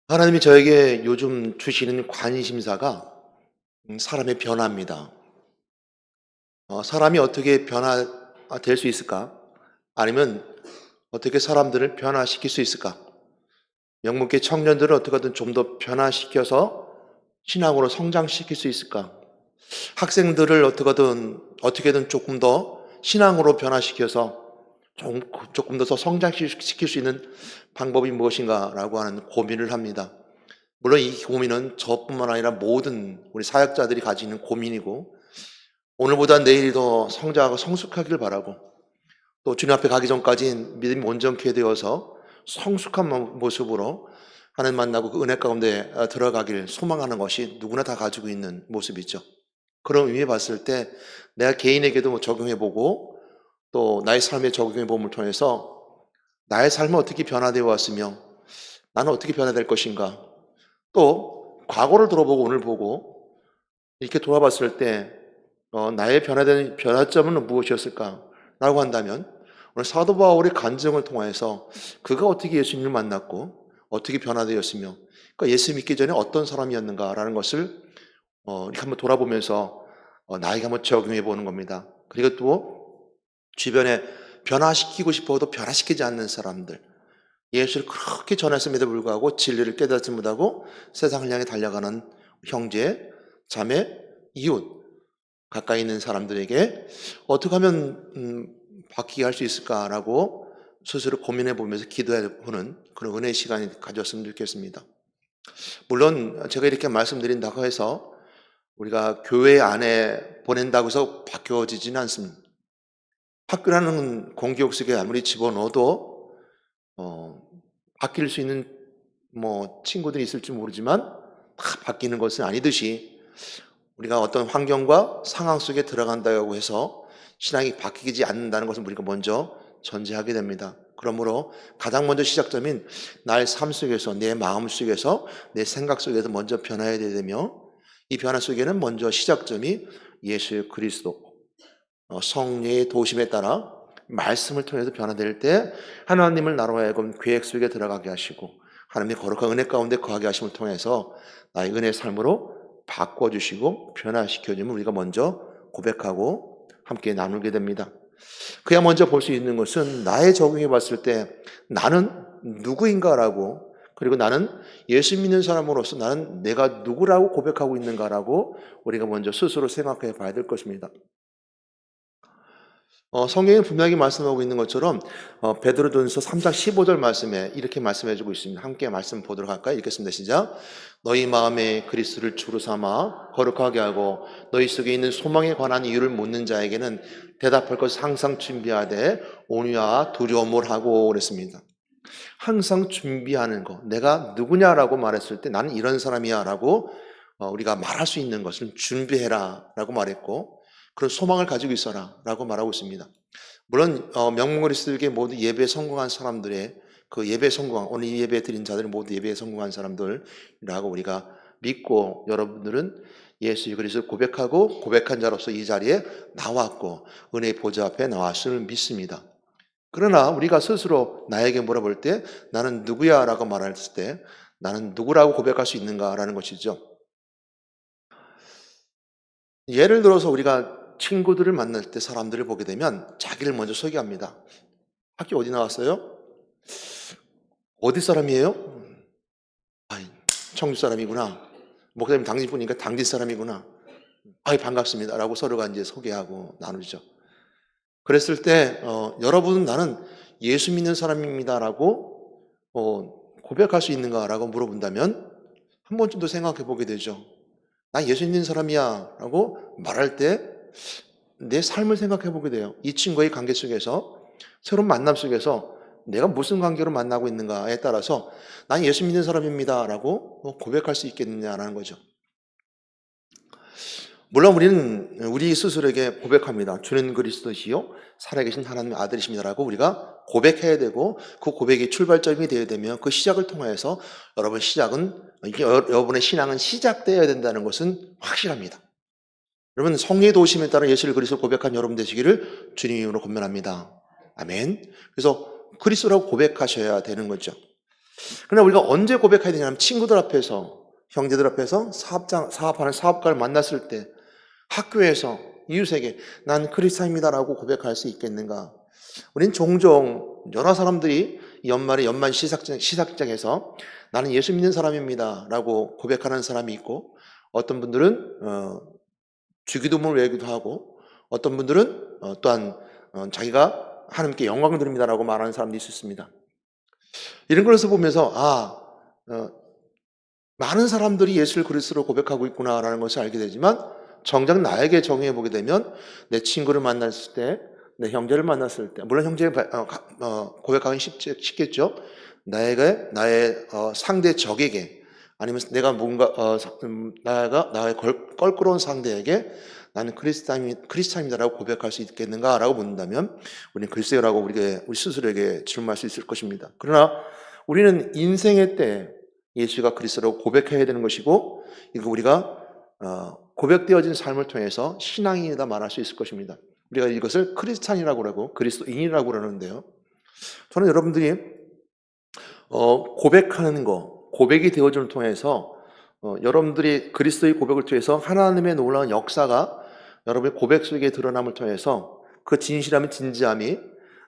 하나님이 저에게 요즘 주시는 관심사가 사람의 변화입니다. 사람이 어떻게 변화될 수 있을까? 아니면 어떻게 사람들을 변화시킬 수 있을까? 영국계 청년들을 어떻게든 좀 더 변화시켜서 신앙으로 성장시킬 수 있을까? 학생들을 어떻게든 조금 더 신앙으로 변화시켜서 조금 더 성장시킬 수 있는 방법이 무엇인가라고 하는 고민을 합니다. 물론 이 고민은 저뿐만 아니라 모든 우리 사역자들이 가지는 고민이고, 오늘보다 내일이 더 성장하고 성숙하기를 바라고, 또 주님 앞에 가기 전까지 믿음이 온전케 되어서 성숙한 모습으로 하나님 만나고 그 은혜 가운데 들어가길 소망하는 것이 누구나 다 가지고 있는 모습이죠. 그런 의미에 봤을 때 내가 개인에게도 적용해보고, 또 나의 삶에 적용해봄을 통해서 나의 삶은 어떻게 변화되어 왔으며 나는 어떻게 변화될 것인가, 또 과거를 돌아보고 오늘 보고 이렇게 돌아봤을 때 나의 변화된 변화점은 무엇이었을까라고 한다면, 오늘 사도 바울의 간증을 통해서 그가 어떻게 예수님을 만났고 어떻게 변화되었으며, 그러니까 예수 믿기 전에 어떤 사람이었는가라는 것을 이렇게 한번 돌아보면서 나에게 한번 적용해 보는 겁니다. 그리고 또 주변에 변화시키고 싶어도 변화시키지 않는 사람들, 예수를 그렇게 전했음에도 불구하고 진리를 깨닫지 못하고 세상을 향해 달려가는 형제, 자매, 이웃, 가까이 있는 사람들에게 어떻게 하면 바뀌게 할 수 있을까라고 스스로 고민해 보면서 기도해 보는 그런 은혜의 시간이 가졌으면 좋겠습니다. 물론 제가 이렇게 말씀드린다고 해서 우리가 교회 안에 보낸다고 해서 바뀌어지지는 않습니다. 학교라는 공기옥 속에 아무리 집어넣어도 바뀔 수 있는 친구들이 있을지 모르지만 다 바뀌는 것은 아니듯이, 우리가 어떤 환경과 상황 속에 들어간다고 해서 신앙이 바뀌지 않는다는 것을 우리가 먼저 전제하게 됩니다. 그러므로 가장 먼저 시작점인 나의 삶 속에서, 내 마음 속에서, 내 생각 속에서 먼저 변화해야 되며, 이 변화 속에는 먼저 시작점이 예수 그리스도, 성령의 도심에 따라 말씀을 통해서 변화될 때 하나님을 나로 하여금 계획 속에 들어가게 하시고, 하나님의 거룩한 은혜 가운데 거하게 하심을 통해서 나의 은혜의 삶으로 바꿔주시고 변화시켜주면 우리가 먼저 고백하고 함께 나누게 됩니다. 그야 먼저 볼 수 있는 것은 나의 적용해 봤을 때 나는 누구인가라고, 그리고 나는 예수 믿는 사람으로서 나는 내가 누구라고 고백하고 있는가라고 우리가 먼저 스스로 생각해 봐야 될 것입니다. 성경에 분명히 말씀하고 있는 것처럼 베드로전서 3장 15절 말씀에 이렇게 말씀해 주고 있습니다. 함께 말씀 보도록 할까요? 읽겠습니다. 시작. 너희 마음에 그리스도를 주로 삼아 거룩하게 하고 너희 속에 있는 소망에 관한 이유를 묻는 자에게는 대답할 것을 항상 준비하되 온유와 두려움을 하고 그랬습니다. 항상 준비하는 거, 내가 누구냐라고 말했을 때 나는 이런 사람이야 라고 우리가 말할 수 있는 것을 준비해라 라고 말했고, 그런 소망을 가지고 있어라 라고 말하고 있습니다. 물론 명문 그리스도에게 모두 예배에 성공한 사람들의 그 예배에 성공한, 오늘 이 예배 드린 자들은 모두 예배에 성공한 사람들이라고 우리가 믿고, 여러분들은 예수 그리스도를 고백하고 고백한 자로서 이 자리에 나왔고 은혜의 보좌 앞에 나왔음을 믿습니다. 그러나 우리가 스스로 나에게 물어볼 때 나는 누구야 라고 말했을 때 나는 누구라고 고백할 수 있는가라는 것이죠. 예를 들어서 우리가 친구들을 만날 때 사람들을 보게 되면 자기를 먼저 소개합니다. 학교 어디 나왔어요? 어디 사람이에요? 아이, 청주 사람이구나. 목사님 당진 분이니까 당진 사람이구나. 아이, 반갑습니다 라고 서로가 이제 소개하고 나누죠. 그랬을 때 여러분은 나는 예수 믿는 사람입니다 라고 고백할 수 있는가라고 물어본다면 한 번쯤 더 생각해 보게 되죠. 나 예수 믿는 사람이야 라고 말할 때 내 삶을 생각해 보게 돼요. 이 친구의 관계 속에서, 새로운 만남 속에서 내가 무슨 관계로 만나고 있는가에 따라서 난 예수 믿는 사람입니다 라고 고백할 수 있겠느냐라는 거죠. 물론 우리는 우리 스스로에게 고백합니다. 주는 그리스도시요 살아계신 하나님의 아들이십니다라고 우리가 고백해야 되고, 그 고백이 출발점이 되어야 되면 그 시작을 통해서 여러분의 신앙은 시작되어야 된다는 것은 확실합니다. 여러분, 성령의 도우심에 따라 예수를 그리스도 고백한 여러분 되시기를 주님의 이름으로 권면합니다. 아멘. 그래서 그리스도라고 고백하셔야 되는 거죠. 그러나 우리가 언제 고백해야 되냐면 친구들 앞에서, 형제들 앞에서, 사업하는 사업가를 만났을 때, 학교에서, 이웃에게 난 크리스찬입니다라고 고백할 수 있겠는가? 우린 종종 여러 사람들이 연말에 연말 시상장에서 나는 예수 믿는 사람입니다라고 고백하는 사람이 있고, 어떤 분들은 주기도문을 외우기도 하고, 어떤 분들은 또한 자기가 하나님께 영광을 드립니다라고 말하는 사람도 있었습니다. 이런 것을 보면서 많은 사람들이 예수를 그리스도로 고백하고 있구나라는 것을 알게 되지만, 정작 나에게 정의해 보게 되면 내 친구를 만났을 때, 내 형제를 만났을 때, 물론 형제 고백하기 쉽겠죠. 나의 상대 적에게, 아니면 내가 뭔가 나의 껄끄러운 상대에게 나는 크리스찬입니다라고 고백할 수 있겠는가라고 묻는다면 우리는 글쎄요라고 우리 스스로에게 질문할 수 있을 것입니다. 그러나 우리는 인생의 때 예수가 그리스도라고 고백해야 되는 것이고, 이거 우리가 고백되어진 삶을 통해서 신앙인이다 말할 수 있을 것입니다. 우리가 이것을 크리스찬이라고 그러고 그리스도인이라고 그러는데요. 저는 여러분들이 고백하는 거, 고백이 되어줌을 통해서 여러분들이 그리스도의 고백을 통해서 하나님의 놀라운 역사가 여러분의 고백 속에 드러남을 통해서 그 진실함의 진지함이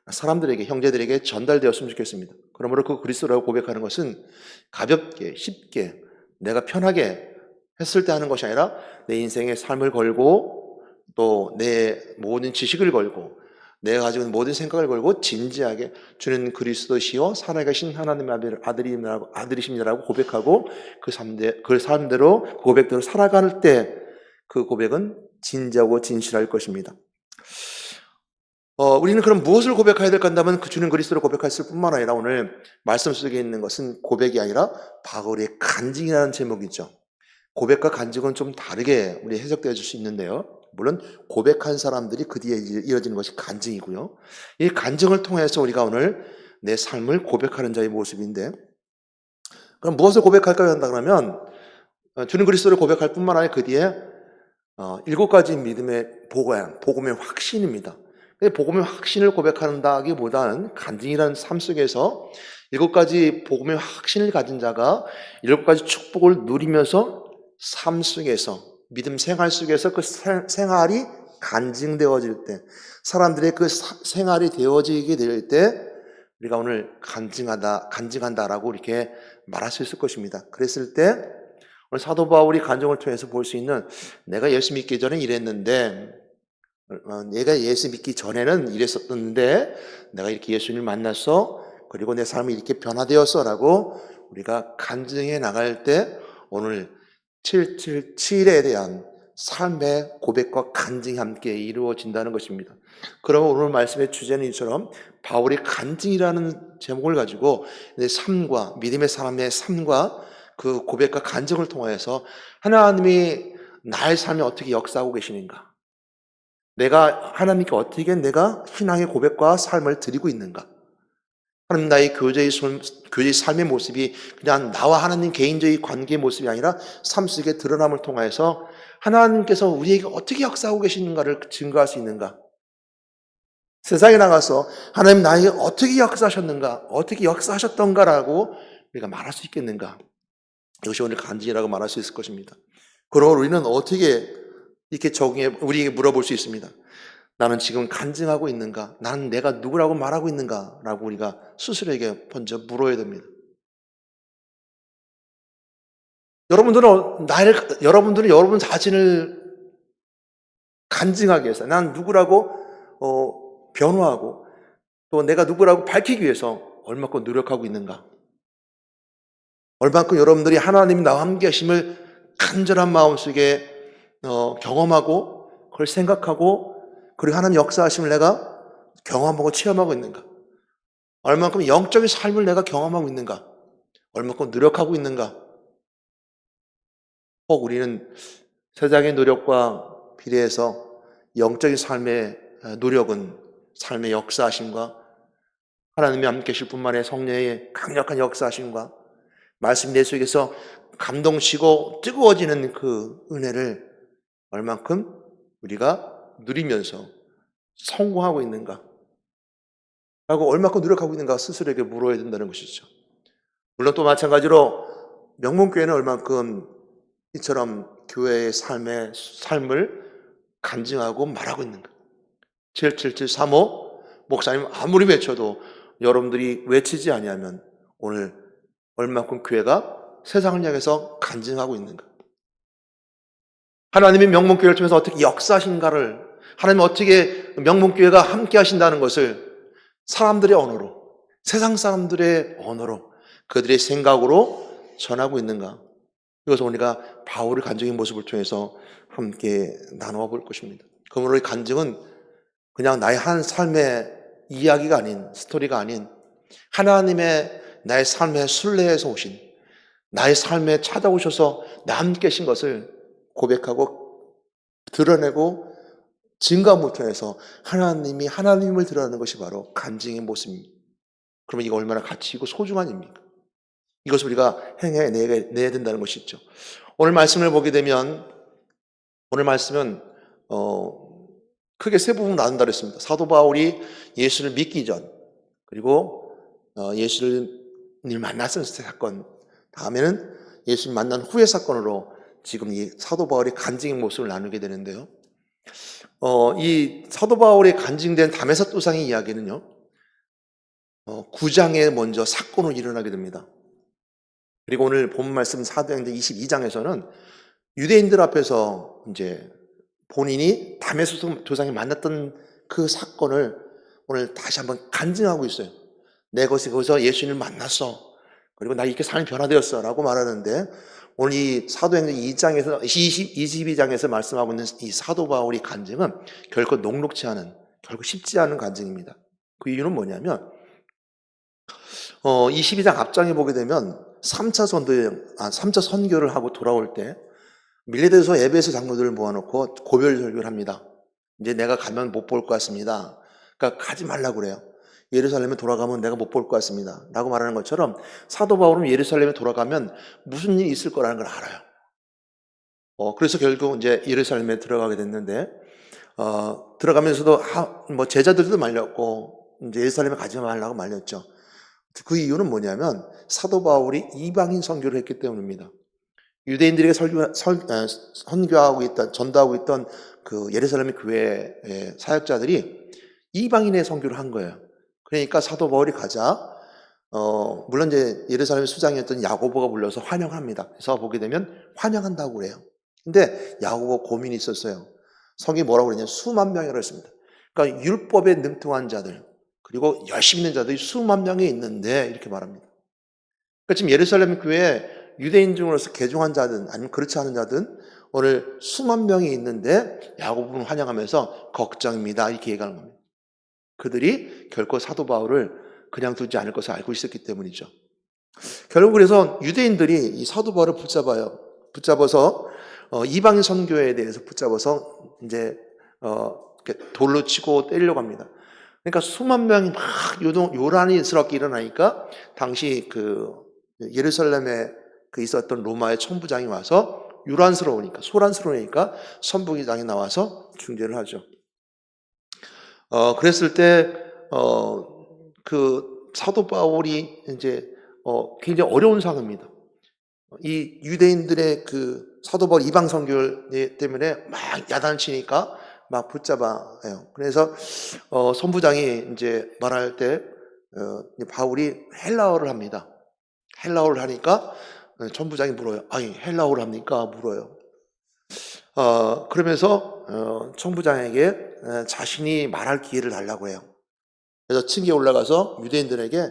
사람들에게, 형제들에게 전달되었으면 좋겠습니다. 그러므로 그 그리스도라고 고백하는 것은 가볍게, 쉽게, 내가 편하게 했을 때 하는 것이 아니라 내 인생의 삶을 걸고 또 내 모든 지식을 걸고 내가 가지고 있는 모든 생각을 걸고 진지하게 주는 그리스도시요 살아계신 하나님의 아들이십니다라고 고백하고 그 삶대로 그 고백대로 살아갈 때 그 고백은 진지하고 진실할 것입니다. 우리는 그럼 무엇을 고백해야 될까 한다면 그 주는 그리스도를 고백했을 뿐만 아니라 오늘 말씀 속에 있는 것은 고백이 아니라 바울의 간증이라는 제목이죠. 고백과 간증은 좀 다르게 우리 해석되어 줄 수 있는데요. 물론 고백한 사람들이 그 뒤에 이어지는 것이 간증이고요. 이 간증을 통해서 우리가 오늘 내 삶을 고백하는 자의 모습인데, 그럼 무엇을 고백할까 한다 그러면 주는 그리스도를 고백할 뿐만 아니라 그 뒤에 7가지 믿음의 복음의 확신입니다. 복음의 확신을 고백한다기보다는 간증이라는 삶 속에서 7가지 복음의 확신을 가진 자가 7가지 축복을 누리면서 삶 속에서, 믿음 생활 속에서 그 생활이 간증되어질 때, 사람들의 그 생활이 되어지게 될 때 우리가 오늘 간증한다라고 이렇게 말할 수 있을 것입니다. 그랬을 때 오늘 사도 바울이 간증을 통해서 볼 수 있는, 내가 예수 믿기 전에 이랬는데, 내가 예수 믿기 전에는 이랬었는데 내가 이렇게 예수님을 만났어, 그리고 내 삶이 이렇게 변화되었어 라고 우리가 간증해 나갈 때 오늘 777에 대한 삶의 고백과 간증이 함께 이루어진다는 것입니다. 그러면 오늘 말씀의 주제는 이처럼 바울이 간증이라는 제목을 가지고 내 삶과, 믿음의 사람의 삶과 그 고백과 간증을 통해서 하나님이 나의 삶에 어떻게 역사하고 계시는가, 내가 하나님께 어떻게 내가 신앙의 고백과 삶을 드리고 있는가, 하나님 나의 교제의 삶의 모습이 그냥 나와 하나님 개인적인 관계의 모습이 아니라 삶 속에 드러남을 통해서 하나님께서 우리에게 어떻게 역사하고 계시는가를 증거할 수 있는가, 세상에 나가서 하나님 나에게 어떻게 역사하셨는가, 어떻게 역사하셨던가라고 우리가 말할 수 있겠는가, 이것이 오늘 간증이라고 말할 수 있을 것입니다. 그러므로 우리는 어떻게 이렇게 우리에게 물어볼 수 있습니다. 나는 지금 간증하고 있는가? 나는 내가 누구라고 말하고 있는가? 라고 우리가 스스로에게 먼저 물어야 됩니다. 여러분들은 여러분 자신을 간증하기 위해서, 난 누구라고 변호하고 또 내가 누구라고 밝히기 위해서 얼마큼 노력하고 있는가? 얼마큼 여러분들이 하나님이 나와 함께 하심을 간절한 마음속에 경험하고 그걸 생각하고, 그리고 하나님 역사하심을 내가 경험하고 체험하고 있는가? 얼마큼 영적인 삶을 내가 경험하고 있는가? 얼마큼 노력하고 있는가? 혹 우리는 세상의 노력과 비례해서 영적인 삶의 노력은, 삶의 역사하심과 하나님이 함께 계실 뿐만 아니라 성령의 강력한 역사하심과 말씀 내 속에서 감동치고 뜨거워지는 그 은혜를 얼만큼 우리가 누리면서 성공하고 있는가? 라고 얼마큼 노력하고 있는가 스스로에게 물어야 된다는 것이죠. 물론 또 마찬가지로 명문교회는 얼만큼 이처럼 교회의 삶을 간증하고 말하고 있는가. 77735 목사님 아무리 외쳐도 여러분들이 외치지 아니하면 오늘 얼만큼 교회가 세상을 향해서 간증하고 있는가. 하나님이 명문교회를 통해서 어떻게 역사하신가를, 하나님이 어떻게 명문교회가 함께 하신다는 것을 사람들의 언어로, 세상 사람들의 언어로, 그들의 생각으로 전하고 있는가. 이것을 우리가 바울의 간증의 모습을 통해서 함께 나누어 볼 것입니다. 그러므로 이 간증은 그냥 나의 한 삶의 이야기가 아닌, 스토리가 아닌 하나님의 나의 삶의 순례에서 오신, 나의 삶에 찾아오셔서 나와 함께 하신 것을 고백하고 드러내고 증거함을 통해서 하나님이 하나님을 드러내는 것이 바로 간증의 모습입니다. 그러면 이거 얼마나 가치 있고 소중한 일입니까? 이것을 우리가 행해내야 된다는 것이죠. 오늘 말씀을 보게 되면 오늘 말씀은 크게 세 부분 나눈다 그랬습니다. 사도 바울이 예수를 믿기 전, 그리고 예수를 만났을 사건, 다음에는 예수를 만난 후의 사건으로 지금 이 사도 바울의 간증의 모습을 나누게 되는데요. 이 사도 바울의 간증된 다메섹 도상의 이야기는요, 9장에 먼저 사건으로 일어나게 됩니다. 그리고 오늘 본 말씀 사도행전 22장에서는 유대인들 앞에서 이제 본인이 다메섹 도상에 만났던 그 사건을 오늘 다시 한번 간증하고 있어요. 내 거기서 예수님을 만났어. 그리고 나 이렇게 삶이 변화되었어. 라고 말하는데 오늘 이 사도행전 22장에서 말씀하고 있는 이 사도 바울의 간증은 결코 녹록치 않은, 결코 쉽지 않은 간증입니다. 그 이유는 뭐냐면 22장 앞장에 보게 되면 3차 선교를 하고 돌아올 때 밀레드에서 에베소 장로들을 모아놓고 고별 설교를 합니다. 이제 내가 가면 못 볼 것 같습니다. 그러니까 가지 말라고 그래요. 예루살렘에 돌아가면 내가 못 볼 것 같습니다. 라고 말하는 것처럼 사도 바울은 예루살렘에 돌아가면 무슨 일이 있을 거라는 걸 알아요. 그래서 결국 이제 예루살렘에 들어가게 됐는데, 들어가면서도 제자들도 말렸고, 이제 예루살렘에 가지 말라고 말렸죠. 그 이유는 뭐냐면 사도 바울이 이방인 선교를 했기 때문입니다. 유대인들에게 선교하고 있던, 전도하고 있던 그 예루살렘 교회의 사역자들이 이방인의 선교를 한 거예요. 그러니까 사도 바울이 가자, 물론 이제 예루살렘 수장이었던 야고보가 불러서 환영합니다. 그래서 보게 되면 환영한다고 그래요. 근데 야고보 고민이 있었어요. 성경이 뭐라고 그러냐면 수만 명이라고 했습니다. 그러니까 율법에 능통한 자들, 그리고 열심히 있는 자들이 수만 명이 있는데 이렇게 말합니다. 그러니까 지금 예루살렘 교회에 유대인 중으로서 개종한 자든 아니면 그렇지 않은 자든 오늘 수만 명이 있는데 야고보는 환영하면서 걱정입니다. 이렇게 얘기하는 겁니다. 그들이 결코 사도 바울을 그냥 두지 않을 것을 알고 있었기 때문이죠. 결국 그래서 유대인들이 이 사도 바울을 붙잡아요. 붙잡아서 이방인 선교에 대해서 붙잡아서 이제 돌로 치고 때리려고 합니다. 그러니까 수만 명이 막 요란스럽게 일어나니까 당시 그 예루살렘에 그 있었던 로마의 천부장이 와서 소란스러우니까 선부기장이 나와서 중재를 하죠. 그랬을 때, 그 사도 바울이 이제, 굉장히 어려운 상황입니다. 이 유대인들의 그 사도 바울 이방 선교 때문에 막 야단을 치니까 막 붙잡아요. 그래서, 선부장이 이제 말할 때, 바울이 헬라어를 합니다. 헬라어를 하니까 천부장이 물어요. 아니, 헬라어를 합니까? 물어요. 그러면서 천부장에게 자신이 말할 기회를 달라고 해요. 그래서 층에 올라가서 유대인들에게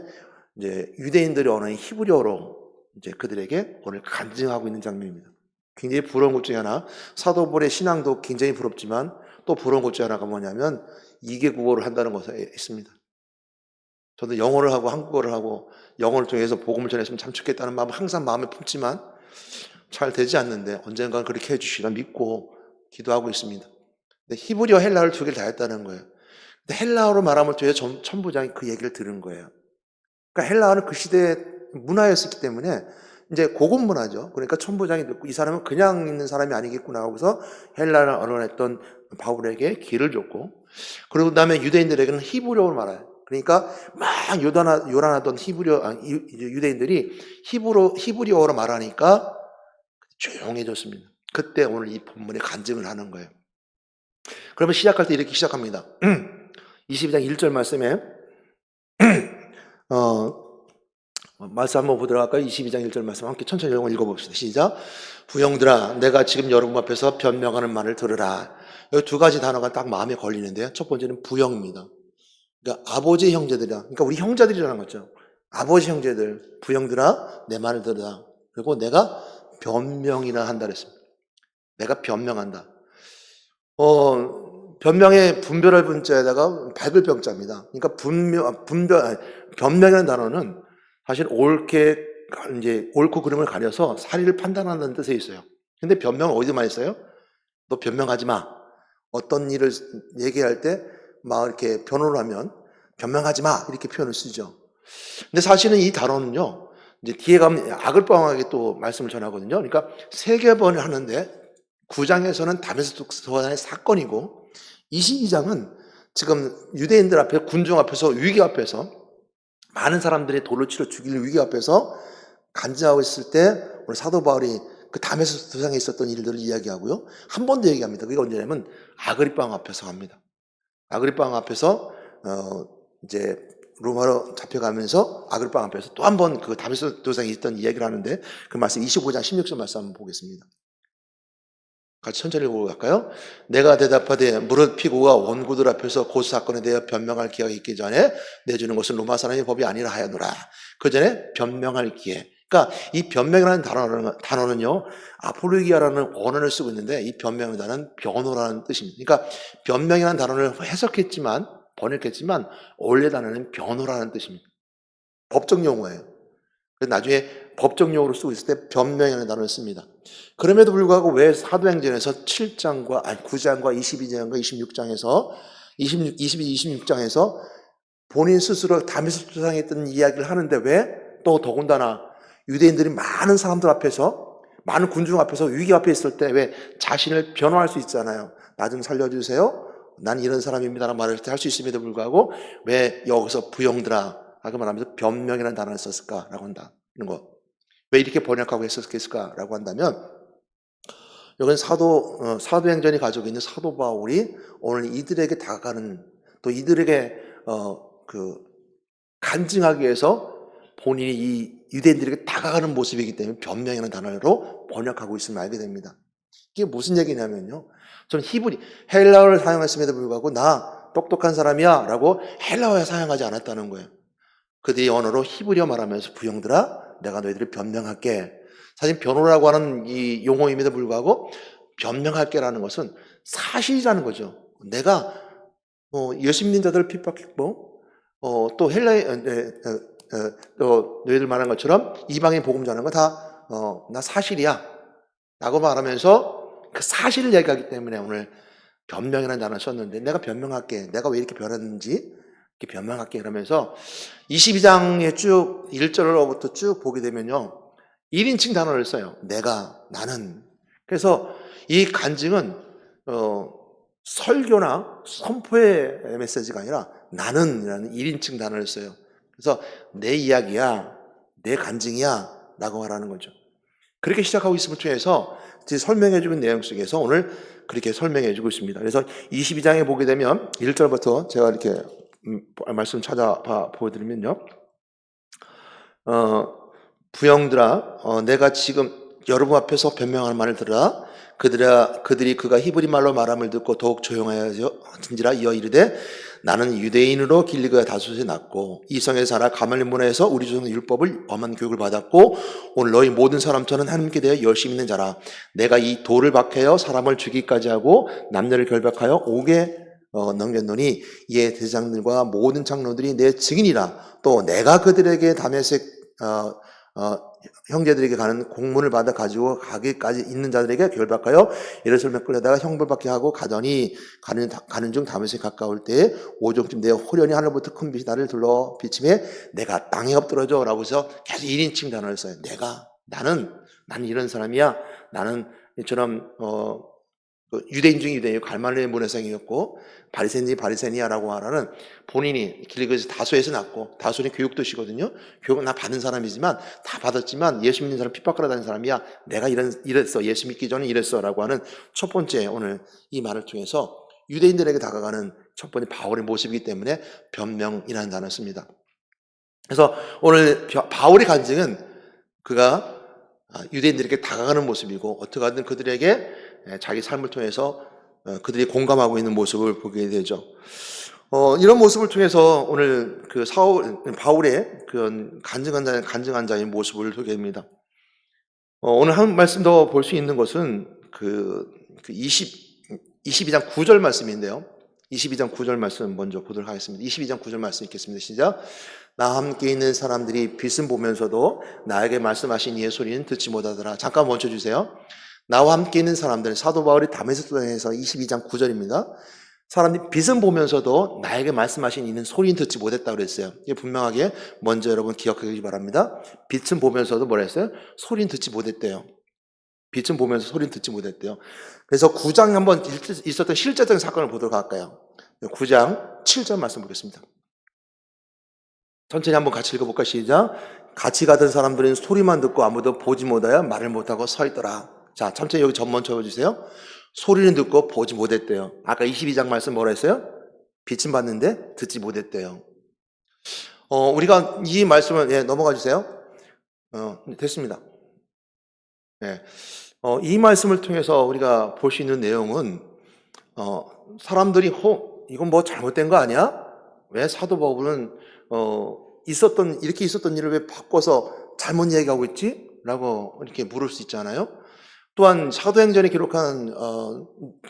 이제 유대인들의 언어인 히브리어로 이제 그들에게 오늘 간증하고 있는 장면입니다. 굉장히 부러운 것 중에 하나, 사도 바울의 신앙도 굉장히 부럽지만 또 부러운 것 중에 하나가 뭐냐면 2개 국어를 한다는 것에 있습니다. 저도 영어를 하고 한국어를 하고 영어를 통해서 복음을 전했으면 참 좋겠다는 마음은 항상 마음에 품지만 잘 되지 않는데 언젠간 그렇게 해주시라 믿고 기도하고 있습니다. 근데 히브리어 헬라어를 2개를 다 했다는 거예요. 근데 헬라어로 말하면 돼 천부장이 그 얘기를 들은 거예요. 그러니까 헬라어는 그 시대의 문화였기 때문에 이제 고급 문화죠. 그러니까 천부장이 듣고 이 사람은 그냥 있는 사람이 아니겠구나 하고서 헬라어를 언어했던 바울에게 기회를 줬고, 그리고 그다음에 유대인들에게는 히브리어를 말해요. 그러니까 막 요란하던 유대인들이 히브리어로 말하니까 조용해졌습니다. 그때 오늘 이 본문에 간증을 하는 거예요. 그러면 시작할 때 이렇게 시작합니다. 22장 1절 말씀에 말씀 한번 보도록 할까요? 22장 1절 말씀 함께 천천히 읽어봅시다. 시작. 부형들아, 내가 지금 여러분 앞에서 변명하는 말을 들으라. 여기 두 가지 단어가 딱 마음에 걸리는데요. 첫 번째는 부형입니다. 그러니까 아버지 형제들이야. 그러니까 우리 형제들이라는 거죠. 아버지 형제들, 부형들아, 내 말을 들으라. 그리고 내가 변명이나 한다 그랬습니다. 내가 변명한다. 변명의 분별할 분자에다가 밝을 병자입니다. 그러니까 변명이라는 단어는 사실 옳고 그름을 가려서 사리를 판단하는 뜻에 있어요. 근데 변명은 어디서 많이 써요? 너 변명하지 마. 어떤 일을 얘기할 때 막 이렇게 변호를 하면 변명하지 마. 이렇게 표현을 쓰죠. 근데 사실은 이 단어는요, 이제 뒤에 가면 아글방하게 또 말씀을 전하거든요. 그러니까 3번을 하는데 9장에서는 다메섹 소환의 사건이고 22장은 지금 유대인들 앞에 군중 앞에서 위기 앞에서 많은 사람들이 돌로 치러 죽일 위기 앞에서 간증하고 있을 때 오늘 사도 바울이 그 다메섹 도상에 있었던 일들을 이야기하고요. 한 번 더 얘기합니다. 그게 언제냐면 아그리빠 왕 앞에서 합니다. 아그리빠 왕 앞에서 이제 로마로 잡혀가면서 아그리빠 왕 앞에서 또 한 번 그 다메섹 도상에 있던 이야기를 하는데 그 말씀 25장 16절 말씀 한번 보겠습니다. 같이 천천히 보고 갈까요? 내가 대답하되 무릇 피고가 원고들 앞에서 그 사건에 대해 변명할 기회가 있기 전에 내주는 것은 로마 사람의 법이 아니라 하였노라. 그 전에 변명할 기회. 그러니까 이 변명이라는 단어는요, 아포로기아라는 언어를 쓰고 있는데 이 변명이라는 단어는 변호라는 뜻입니다. 그러니까 변명이라는 단어를 번역했지만 원래 단어는 변호라는 뜻입니다. 법적 용어예요. 그래서 나중에 법적 용어로 쓰고 있을 때 변명이라는 단어를 씁니다. 그럼에도 불구하고 왜 사도행전에서 9장과 22장과 26장에서 26장에서 본인 스스로 다메섹 도상에 있던 이야기를 하는데 왜 또 더군다나 유대인들이 많은 사람들 앞에서 많은 군중 앞에서 위기 앞에 있을 때 왜 자신을 변호할 수 있잖아요. 나 좀 살려주세요. 난 이런 사람입니다라는 말을 할 수 있음에도 불구하고 왜 여기서 부형들아 라고 말하면서 변명이라는 단어를 썼을까라고 한다는 거. 왜 이렇게 번역하고 했었을까라고 한다면 여기는 사도행전이 가지고 있는 사도 바울이 오늘 이들에게 다가가는 또 이들에게 간증하기 위해서 본인이 이 유대인들에게 다가가는 모습이기 때문에 변명이라는 단어로 번역하고 있음을 알게 됩니다. 이게 무슨 얘기냐면요. 저는 헬라어를 사용했음에도 불구하고 나 똑똑한 사람이야 라고 헬라어에 사용하지 않았다는 거예요. 그들이 언어로 히브리어 말하면서 부형들아 내가 너희들을 변명할게. 사실 변호라고 하는 이 용어임에도 불구하고 변명할게라는 것은 사실이라는 거죠. 내가 예수 믿는 자들을 핍박했고 또 또 너희들 말한 것처럼 이방인 복음 전하는 거 다 나 사실이야 라고 말하면서 그 사실을 얘기하기 때문에 오늘 변명이라는 단어를 썼는데 내가 변명할게. 내가 왜 이렇게 변했는지 이렇게 변명할게. 그러면서 22장에 쭉 1절로부터 쭉 보게 되면요. 1인칭 단어를 써요. 내가, 나는. 그래서 이 간증은 설교나 선포의 메시지가 아니라 나는이라는 1인칭 단어를 써요. 그래서 내 이야기야, 내 간증이야 라고 말하는 거죠. 그렇게 시작하고 있음을 통해서 설명해주는 내용 속에서 오늘 그렇게 설명해주고 있습니다. 그래서 22장에 보게 되면 1절부터 제가 이렇게 말씀 찾아봐 보여드리면요. 부형들아, 내가 지금 여러분 앞에서 변명하는 말을 들으라. 그들이 그가 히브리 말로 말함을 듣고 더욱 조용하여진지라 이어 이르되 나는 유대인으로 길리그가 다소에 났고 이성에 살아 가말리 문화에서 우리 조상의 율법을 엄한 교육을 받았고 오늘 너희 모든 사람처럼 하나님께 대해 열심히 있는 자라. 내가 이 돌을 박해여 사람을 죽이기까지 하고 남녀를 결박하여 옥에 넘겼노니 이에 대장들과 모든 장로들이 내 증인이라. 또 내가 그들에게 다메섹 형제들에게 가는 공문을 받아 가지고 가기까지 있는 자들에게 결박하여 예루살렘에 끌려다가 형벌받게 하고 가더니 가는 중 다메섹에 가까울 때에 오종쯤 내 호련히 하늘부터 큰 빛이 나를 둘러 비침에 내가 땅에 엎드러져 라고 해서 계속 1인칭 단어를 써요. 나는 이런 사람이야. 나는 이처럼 그 유대인 중에 유대인이고 갈말리의 문해생이었고 바리새니아라고 말하는 본인이 길거리에서 다소에서 났고 다소는 교육도시거든요. 교육은 나 받은 사람이지만 다 받았지만 예수 믿는 사람 핍박하러 다니는 사람이야. 내가 이랬어. 예수 믿기 전에 이랬어라고 하는 첫 번째 오늘 이 말을 통해서 유대인들에게 다가가는 첫 번째 바울의 모습이기 때문에 변명이라는 단어를 씁니다. 그래서 오늘 바울의 간증은 그가 유대인들에게 다가가는 모습이고 어떻게 하든 그들에게 자기 삶을 통해서 그들이 공감하고 있는 모습을 보게 되죠. 이런 모습을 통해서 오늘 그 바울의 그런 간증한 자의 모습을 보게 됩니다. 오늘 한 말씀 더 볼 수 있는 것은 그 22장 9절 말씀인데요. 22장 9절 말씀 먼저 보도록 하겠습니다. 22장 9절 말씀 읽겠습니다. 시작. 나와 함께 있는 사람들이 빛은 보면서도 나에게 말씀하신 이의 소리는 듣지 못하더라. 잠깐 멈춰주세요. 나와 함께 있는 사람들, 사도 바울이 다메섹 도상에서 22장 9절입니다. 사람들이 빛은 보면서도 나에게 말씀하신 이는 소리는 듣지 못했다고 그랬어요. 이게 분명하게 먼저 여러분 기억하기 바랍니다. 빛은 보면서도 뭐라 했어요? 소리는 듣지 못했대요. 빛은 보면서 소리는 듣지 못했대요. 그래서 9장에 한번 있었던 실제적인 사건을 보도록 할까요? 9장 7절 말씀 보겠습니다. 천천히 한번 같이 읽어볼까? 시작. 같이 가던 사람들은 소리만 듣고 아무도 보지 못하여 말을 못하고 서 있더라. 자, 천천히 여기 전문 쳐주세요. 소리는 듣고 보지 못했대요. 아까 22장 말씀 뭐라 했어요? 빛은 봤는데 듣지 못했대요. 우리가 이 말씀을 넘어가 주세요. 됐습니다. 네. 이 말씀을 통해서 우리가 볼 수 있는 내용은 사람들이 이건 뭐 잘못된 거 아니야? 왜 사도 바울은 이렇게 있었던 일을 왜 바꿔서 잘못 얘기하고 있지? 라고 이렇게 물을 수 있잖아요. 또한 사도행전에 기록한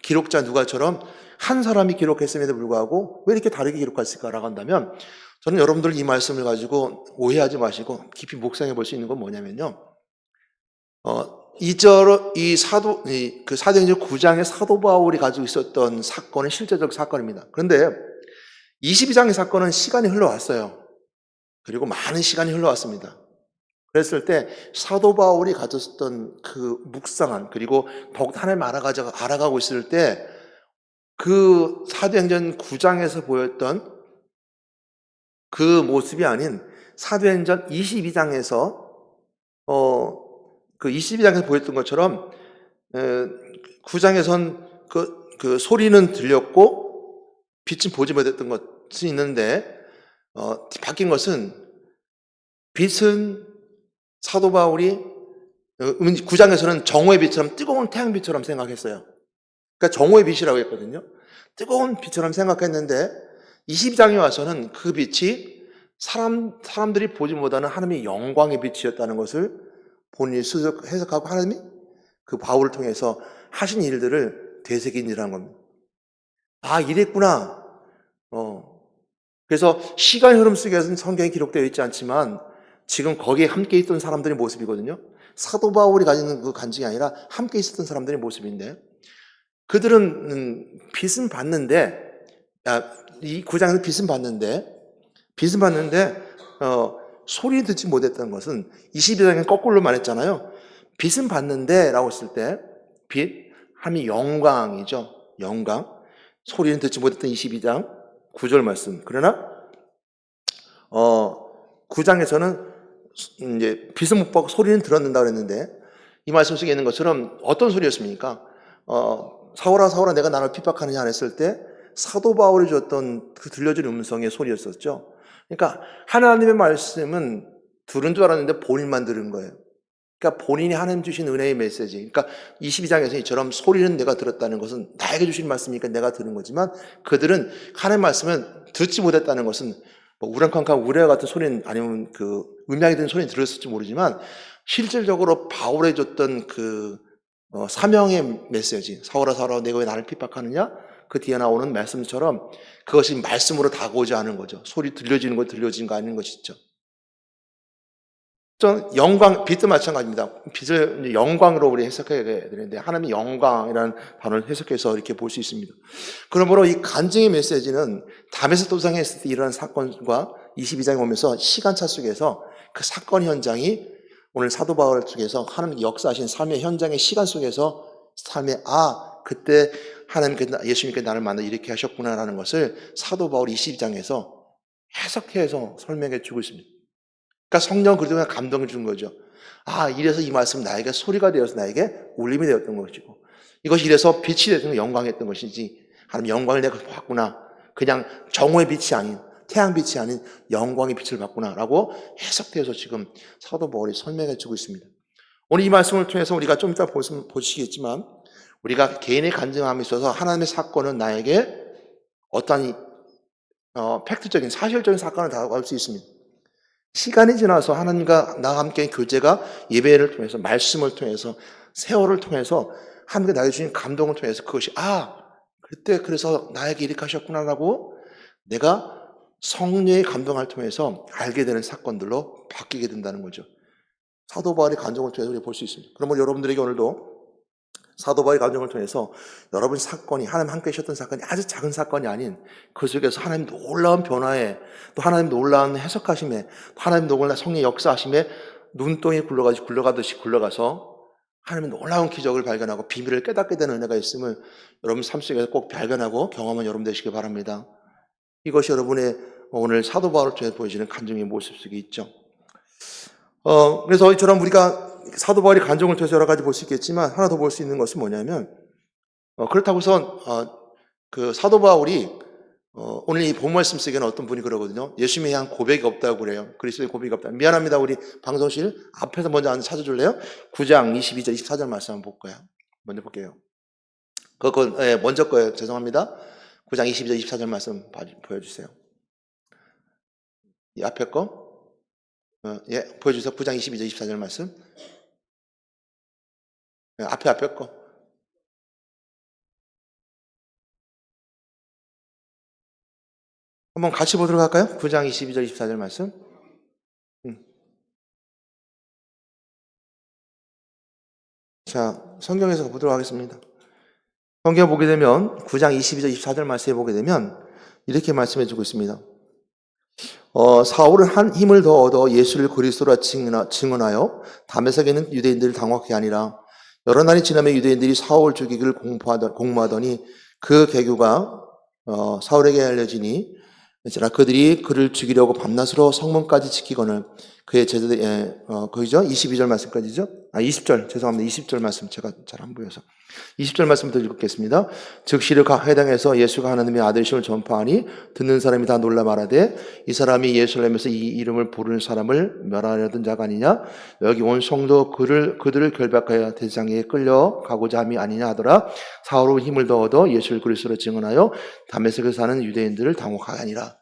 기록자 누가처럼 한 사람이 기록했음에도 불구하고 왜 이렇게 다르게 기록했을까라고 한다면 저는 여러분들 이 말씀을 가지고 오해하지 마시고 깊이 묵상해 볼 수 있는 건 뭐냐면요. 그 사도행전 9장의 사도 바울이 가지고 있었던 사건은 실제적 사건입니다. 그런데 22장의 사건은 시간이 흘러왔어요. 그리고 많은 시간이 흘러왔습니다. 그랬을 때 사도 바울이 가졌던 그 묵상한 그리고 더욱 하나님 알아가고 있을 때 그 사도행전 9장에서 보였던 그 모습이 아닌 사도행전 22장에서 그 22장에서 보였던 것처럼 9장에선 그 소리는 들렸고 빛은 보지 못했던 것이 있는데 바뀐 것은 빛은 사도 바울이 9장에서는 정오의 빛처럼 뜨거운 태양빛처럼 생각했어요. 그러니까 정오의 빛이라고 했거든요. 뜨거운 빛처럼 생각했는데 22장에 와서는 그 빛이 사람들이 보지 못하는 하나님의 영광의 빛이었다는 것을 본인이 해석하고 하나님이 그 바울을 통해서 하신 일들을 되새긴이라는 겁니다. 아, 이랬구나. 그래서 시간 흐름 속에서는 성경에 기록되어 있지 않지만 지금 거기에 함께 있던 사람들의 모습이거든요. 사도 바울이 가지는 그 간증이 아니라 함께 있었던 사람들의 모습인데 그들은 빛은 봤는데 이 9장에서 빛은 봤는데 소리 듣지 못했던 것은 22장에 거꾸로 말했잖아요. 빛은 봤는데 라고 했을 때 빛, 하나님의 영광이죠. 영광. 소리는 듣지 못했던 22장 9절 말씀. 그러나 9장에서는 이제 빛은 못 보고 소리는 들었는다 그랬는데 이 말씀 속에 있는 것처럼 어떤 소리였습니까? 사울아 내가 나를 핍박하느냐 했을 때 사도 바울이 줬던 그 들려준 음성의 소리였었죠. 그러니까 하나님의 말씀은 들은 줄 알았는데 본인만 들은 거예요. 그러니까 본인이 하나님 주신 은혜의 메시지. 그러니까 22장에서 이처럼 소리는 내가 들었다는 것은 나에게 주신 말씀이니까 내가 들은 거지만 그들은 하나님의 말씀은 듣지 못했다는 것은 뭐 우렁쾅쾅 우레와 같은 소리는 아니면 그 음향이 든 소리는 들었을지 모르지만 실질적으로 바울에 줬던 그 사명의 메시지. 사울아 내가 왜 나를 핍박하느냐? 그 뒤에 나오는 말씀처럼 그것이 말씀으로 다가오지 않은 거죠. 소리 들려지는 거 들려지는 거 아닌 것이죠. 영광, 빛도 마찬가지입니다. 빛을 영광으로 우리 해석해야 되는데 하나님의 영광이라는 단어를 해석해서 이렇게 볼 수 있습니다. 그러므로 이 간증의 메시지는 다메섹 도상에 있을 때 일어난 사건과 22장에 오면서 시간차 속에서 그 사건 현장이 오늘 사도 바울 쪽에서 하나님 역사하신 삶의 현장의 시간 속에서 삶의 그때 예수님께 나를 만나 이렇게 하셨구나라는 것을 사도 바울이 22장에서 해석해서 설명해 주고 있습니다. 그러니까 성령은 그동안 감동을 준 거죠. 이래서 이 말씀 나에게 소리가 되어서 나에게 울림이 되었던 것이고, 이것이 이래서 빛이 되었던 영광이었던 것이지, 하나님 영광을 내가 봤구나. 그냥 정오의 빛이 아닌, 태양빛이 아닌 영광의 빛을 봤구나라고 해석되어서 지금 사도 바울이 설명해 주고 있습니다. 오늘 이 말씀을 통해서 우리가 좀 이따 보시겠지만, 우리가 개인의 간증함에 있어서 하나님의 사건은 나에게 어떠한 팩트적인 사실적인 사건을 다가갈 수 있습니다. 시간이 지나서 하나님과 나와 함께 교제가 예배를 통해서, 말씀을 통해서, 세월을 통해서 하나님께 나에게 주신 감동을 통해서 그것이 그때 그래서 나에게 이렇게 하셨구나라고 내가 성령의 감동을 통해서 알게 되는 사건들로 바뀌게 된다는 거죠. 사도 바울의 감정을 통해서 우리가 볼 수 있습니다. 그러면 여러분들에게 오늘도 사도 바울의 감정을 통해서 여러분 사건이, 하나님 함께 하셨던 사건이 아주 작은 사건이 아닌 그 속에서 하나님 놀라운 변화에, 또 하나님 놀라운 해석하심에, 하나님 놀라운 성령의 역사하심에 눈동이 굴러가듯이 굴러가서 하나님의 놀라운 기적을 발견하고 비밀을 깨닫게 되는 은혜가 있음을 여러분 삶 속에서 꼭 발견하고 경험한 여러분 되시기 바랍니다. 이것이 여러분의 오늘 사도 바울을 통해 보여지는 간증의 모습 속에 있죠. 그래서 이처럼 우리가 사도 바울의 간증을 통해서 여러 가지 볼 수 있겠지만, 하나 더 볼 수 있는 것은 뭐냐면, 그렇다고 해서 그 사도 바울이 오늘 이 본 말씀 속에는 어떤 분이 그러거든요. 예수님에 대한 고백이 없다고 그래요. 그리스도의 고백이 없다. 미안합니다. 우리 방송실 앞에서 먼저 찾아줄래요? 9장 22절 24절 말씀 한번 볼까요? 먼저 볼게요. 먼저 거예요. 죄송합니다. 9장 22절 24절 말씀 보여주세요. 이 앞에 거 보여주세요. 9장 22절 24절 말씀. 앞에 거. 한번 같이 보도록 할까요? 9장 22절 24절 말씀. 자, 성경에서 보도록 하겠습니다. 성경 보게 되면 9장 22절 24절 말씀에 보게 되면 이렇게 말씀해 주고 있습니다. 사울은 한 힘을 더 얻어 예수를 그리스도라 증언하여 다메섹에 있는 유대인들을 당혹하게 하니라. 여러 날이 지나면 유대인들이 사울 죽이기를 공모하더니 그 계교가 사울에게 알려지니 그들이 그를 죽이려고 밤낮으로 성문까지 지키거늘 그의 제자들이 거기죠? 22절 말씀까지죠? 20절 죄송합니다. 20절 말씀 제가 잘 안 보여서 20절 말씀부터 읽겠습니다. 즉시를 해당해서 예수가 하나님의 아들이심을 전파하니 듣는 사람이 다 놀라 말하되 이 사람이 예루살렘에서 이 이름을 부르는 사람을 멸하려던 자가 아니냐? 여기 온 성도 그들을 결박하여 대장에 끌려가고자 함이 아니냐 하더라. 사울은 힘을 더 얻어 예수를 그리스도로 증언하여 다메섹에 사는 유대인들을 당혹하게 하니라.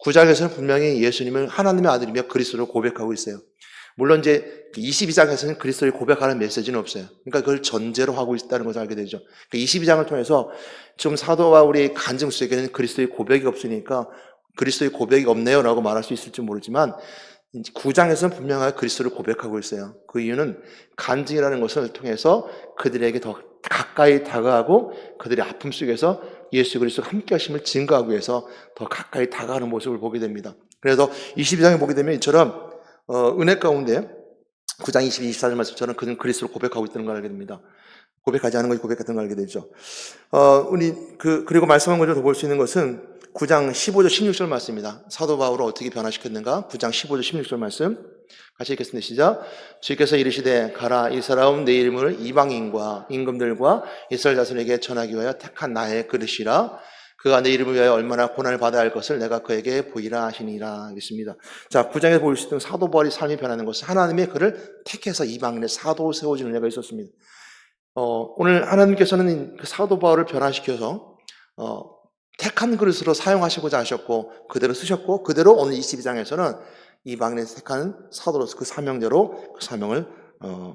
9장에서는 분명히 예수님을 하나님의 아들이며 그리스도로 고백하고 있어요. 물론 이제 22장에서는 그리스도를 고백하는 메시지는 없어요. 그러니까 그걸 전제로 하고 있다는 것을 알게 되죠. 22장을 통해서 지금 사도 바울의 간증 속에는 그리스도의 고백이 없으니까 그리스도의 고백이 없네요라고 말할 수 있을지 모르지만 9장에서는 분명하게 그리스도를 고백하고 있어요. 그 이유는 간증이라는 것을 통해서 그들에게 더 가까이 다가가고 그들의 아픔 속에서 예수 그리스도가 함께 하심을 증거하기 위해서 더 가까이 다가가는 모습을 보게 됩니다. 그래서 22장에 보게 되면 이처럼 은혜 가운데 9장 22, 24절 말씀처럼 그는 그리스도를 고백하고 있다는 걸 알게 됩니다. 고백하지 않은 것이 고백했던 걸 알게 되죠. 그리고 말씀한 것을 더 볼 수 있는 것은 9장 15절 16절 말씀입니다. 사도 바울을 어떻게 변화시켰는가? 9장 15절 16절 말씀 같이 읽겠습니다. 시작. 주께서 이르시되 가라 이 사람은 내 이름을 이방인과 임금들과 이스라엘 자손에게 전하기 위하여 택한 나의 그릇이라. 그가 내 이름을 위하여 얼마나 고난을 받아야 할 것을 내가 그에게 보이라 하시니라 하겠습니다. 자, 9장에서 볼 수 있는 사도 바울의 삶이 변하는 것은 하나님의 그를 택해서 이방인의 사도로 세워주는 은혜가 있었습니다. 오늘 하나님께서는 그 사도 바울을 변화시켜서 택한 그릇으로 사용하시고자 하셨고 그대로 쓰셨고 그대로 오늘 22장에서는 이방인의 택한 사도로서 그 사명대로 그 사명을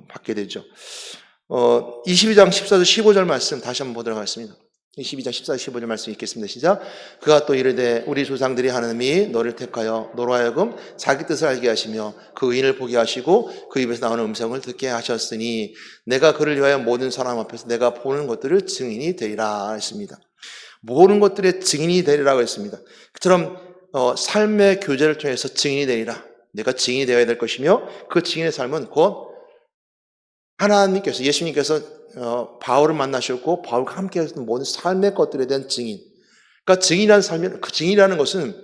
받게 되죠. 22장 14절 15절 말씀 다시 한번 보도록 하겠습니다. 22장 14절 15절 말씀 읽겠습니다. 시작. 그가 또 이르되 우리 조상들이 하나님이 너를 택하여 너로 하여금 자기 뜻을 알게 하시며 그 의인을 보게 하시고 그 입에서 나오는 음성을 듣게 하셨으니 내가 그를 위하여 모든 사람 앞에서 내가 보는 것들을 증인이 되리라 했습니다. 모든 것들의 증인이 되리라고 했습니다. 그처럼 삶의 교제를 통해서 증인이 되리라. 내가 증인이 되어야 될 것이며 그 증인의 삶은 곧 하나님께서, 예수님께서 바울을 만나셨고 바울과 함께 했던 모든 삶의 것들에 대한 증인. 그러니까 증인이라는 삶이, 그 증인이라는 것은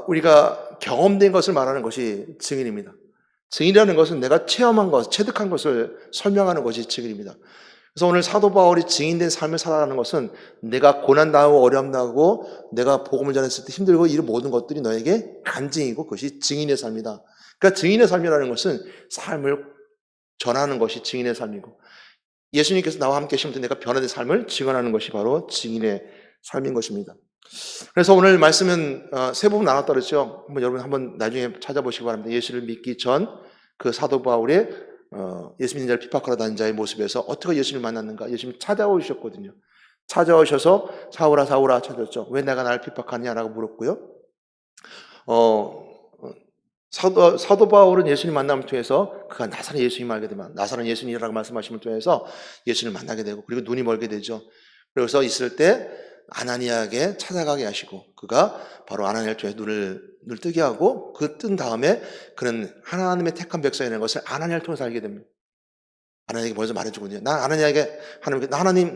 우리가 경험된 것을 말하는 것이 증인입니다. 증인이라는 것은 내가 체험한 것, 체득한 것을 설명하는 것이 증인입니다. 그래서 오늘 사도 바울이 증인된 삶을 살아가는 것은 내가 고난당하고 어려움당하고 내가 복음을 전했을 때 힘들고 이런 모든 것들이 너에게 간증이고 그것이 증인의 삶이다. 그러니까 증인의 삶이라는 것은 삶을 전하는 것이 증인의 삶이고, 예수님께서 나와 함께 계시면 내가 변화된 삶을 증언하는 것이 바로 증인의 삶인 것입니다. 그래서 오늘 말씀은 세 부분 나눴다 그랬죠. 여러분 한번 나중에 찾아보시기 바랍니다. 예수를 믿기 전 그 사도 바울의 예수 믿는 자를 핍박하러 다닌 자의 모습에서 어떻게 예수님을 만났는가. 예수님이 찾아오셨거든요. 찾아오셔서 사울아 사울아 찾았죠. 왜 내가 나를 핍박하냐라고 물었고요. 사도 바울은 예수님 만남을 통해서 그가 나사렛 예수님을 알게 되면 나사렛 예수님이라고 말씀하심을 통해서 예수님을 만나게 되고, 그리고 눈이 멀게 되죠. 그래서 있을 때 아나니아에게 찾아가게 하시고 그가 바로 아나니아를 통해서 눈을 뜨게 하고, 그 뜬 다음에 그는 하나님의 택한 백성이라는 것을 아나니아를 통해서 알게 됩니다. 아나니아에게 먼저 말해주거든요. 난 아나니아에게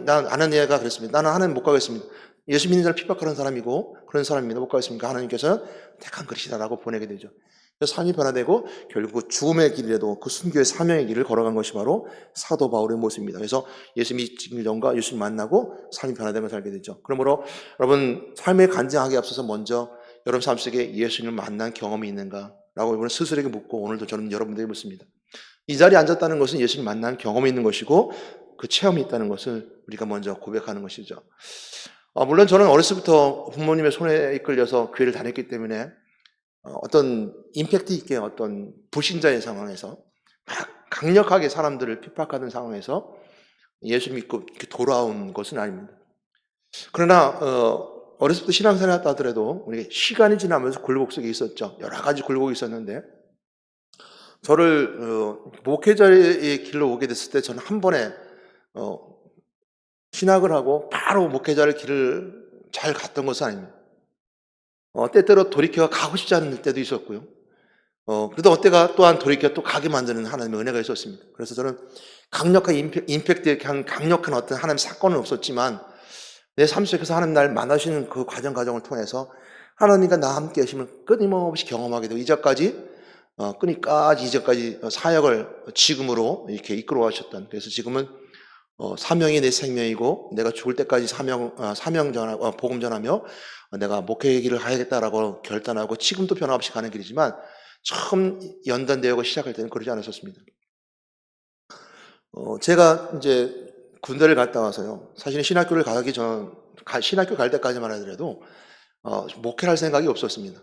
난 아나니아가 그랬습니다. 나는 하나님 못 가겠습니다. 예수 믿는 자를 핍박하는 사람이고 그런 사람입니다. 못 가겠습니까? 하나님께서는 택한 그릇이다라고 보내게 되죠. 그래서 삶이 변화되고 결국 죽음의 길이라도 그 순교의 사명의 길을 걸어간 것이 바로 사도 바울의 모습입니다. 그래서 예수 믿기 전과 예수님 만나고 삶이 변화된 것을 알게 되죠. 그러므로 여러분 삶을 간증하기에 앞서서 먼저 여러분 삶 속에 예수님을 만난 경험이 있는가라고 이번에 스스로에게 묻고, 오늘도 저는 여러분들에게 묻습니다. 이 자리에 앉았다는 것은 예수님 만난 경험이 있는 것이고 그 체험이 있다는 것을 우리가 먼저 고백하는 것이죠. 물론 저는 어렸을 때부터 부모님의 손에 이끌려서 교회를 다녔기 때문에 어떤 임팩트 있게 어떤 불신자의 상황에서 막 강력하게 사람들을 핍박하는 상황에서 예수 믿고 이렇게 돌아온 것은 아닙니다. 그러나 어렸을 때 신앙생활 했다 하더라도 우리 시간이 지나면서 굴곡 속에 있었죠. 여러 가지 굴곡이 있었는데, 저를 목회자의 길로 오게 됐을 때 저는 한 번에 신학을 하고 바로 목회자의 길을 잘 갔던 것은 아닙니다. 때때로 돌이켜 가고 싶지 않은 때도 있었고요. 그래도 어때가 또한 돌이켜 또 가게 만드는 하나님의 은혜가 있었습니다. 그래서 저는 강력한 임팩트에 강력한 어떤 하나님의 사건은 없었지만 내 삶 속에서 하나님 날 만나시는 그 과정을 통해서 하나님과 나와 함께 하심을 끊임없이 경험하게 되고, 이제까지 사역을 지금으로 이렇게 이끌어 가셨던, 그래서 지금은 사명이 내 생명이고 내가 죽을 때까지 복음 전하며 내가 목회의 길을 가야겠다라고 결단하고 지금도 변함없이 가는 길이지만, 처음 연단대회가 시작할 때는 그러지 않았었습니다. 제가 이제 군대를 갔다 와서요, 사실은 신학교 갈 때까지만 하더라도 목회를 할 생각이 없었습니다.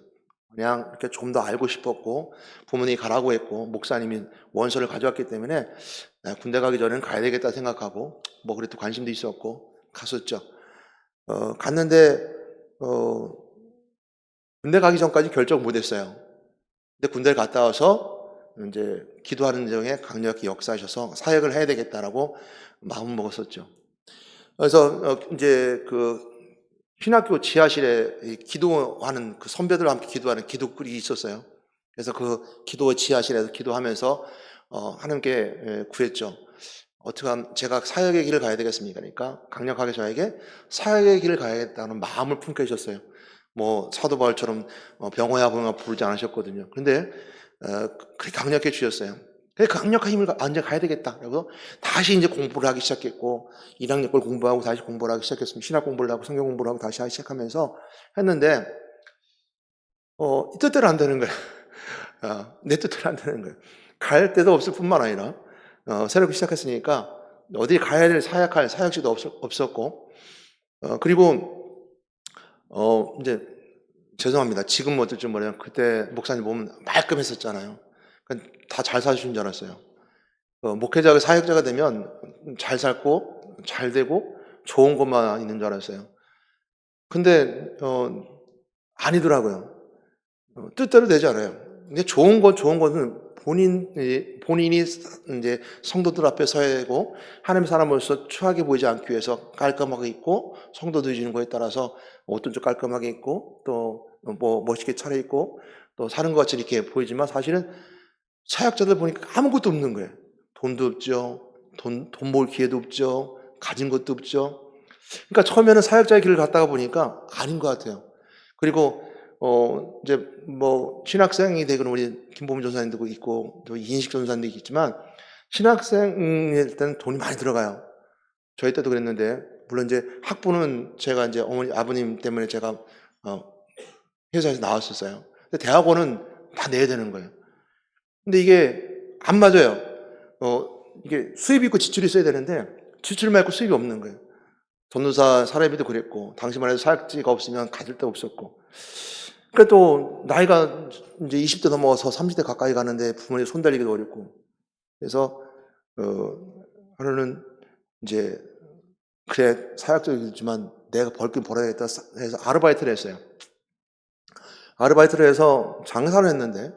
그냥 이렇게 좀 더 알고 싶었고, 부모님이 가라고 했고 목사님이 원서를 가져왔기 때문에 군대 가기 전에는 가야 되겠다 생각하고 그래도 관심도 있었고 갔었죠. 갔는데 군대 가기 전까지 결정 못했어요. 근데 군대를 갔다 와서 이제 기도하는 중에 강력히 역사하셔서 사역을 해야 되겠다라고 마음 먹었었죠. 그래서 이제 그 신학교 지하실에 기도하는 그 선배들과 함께 기도하는 기도글이 있었어요. 그래서 그 기도 지하실에서 기도하면서 하나님께 구했죠. 어떻게 하면 제가 사역의 길을 가야 되겠습니까? 그러니까 강력하게 저에게 사역의 길을 가야겠다는 마음을 품게 해줬어요. 사도 바울처럼 병호야 부르지 않으셨거든요. 그런데 그렇게 강력해 주셨어요. 강력한 힘을 언제 가야 되겠다. 그래서 다시 이제 공부를 하기 시작했고, 1학년 걸 공부하고 다시 공부를 하기 시작했습니다. 신학 공부를 하고 성경 공부를 하고 다시 하기 시작하면서 했는데, 이 뜻대로 안 되는 거예요. 내 뜻대로 안 되는 거예요. 갈 데도 없을 뿐만 아니라, 새롭게 시작했으니까 어디 가야 될 사역할 사역지도 없었고, 그리고, 이제, 죄송합니다. 지금 어떨지 모르겠어요. 그때 목사님 보면 말끔했었잖아요. 다 잘 사주신 줄 알았어요. 목회자가 사역자가 되면 잘 살고 잘 되고 좋은 것만 있는 줄 알았어요. 근데 아니더라고요. 뜻대로 되지 않아요. 근데 좋은 것은 본인이 이제 성도들 앞에 서야 되고 하나님의 사람으로서 추하게 보이지 않기 위해서 깔끔하게 입고, 성도들이 주는 거에 따라서 옷도 좀 깔끔하게 입고 또 멋있게 차려입고 또 사는 것 같이 이렇게 보이지만, 사실은 사역자들 보니까 아무것도 없는 거예요. 돈도 없죠. 돈 모을 기회도 없죠. 가진 것도 없죠. 그러니까 처음에는 사역자의 길을 갔다가 보니까 아닌 것 같아요. 그리고 이제 뭐 신학생이 되거나 우리 김보민 전사님도 있고 또 이인식 전사님도 있지만 신학생일 때는 돈이 많이 들어가요. 저희 때도 그랬는데 물론 이제 학부는 제가 이제 어머니 아버님 때문에 제가 회사에서 나왔었어요. 근데 대학원은 다 내야 되는 거예요. 근데 이게 안 맞아요. 이게 수입이 있고 지출이 있어야 되는데 지출만 있고 수입이 없는 거예요. 전도사 사례비도 그랬고 당시만 해도 사역지가 없으면 가질 데가 없었고. 그러니까 또 나이가 이제 20대 넘어서 30대 가까이 가는데 부모님 손 달리기도 어렵고. 그래서 하루는 이제 그래 사역적이지만 내가 벌긴 벌어야겠다 해서 아르바이트를 했어요. 아르바이트를 해서 장사를 했는데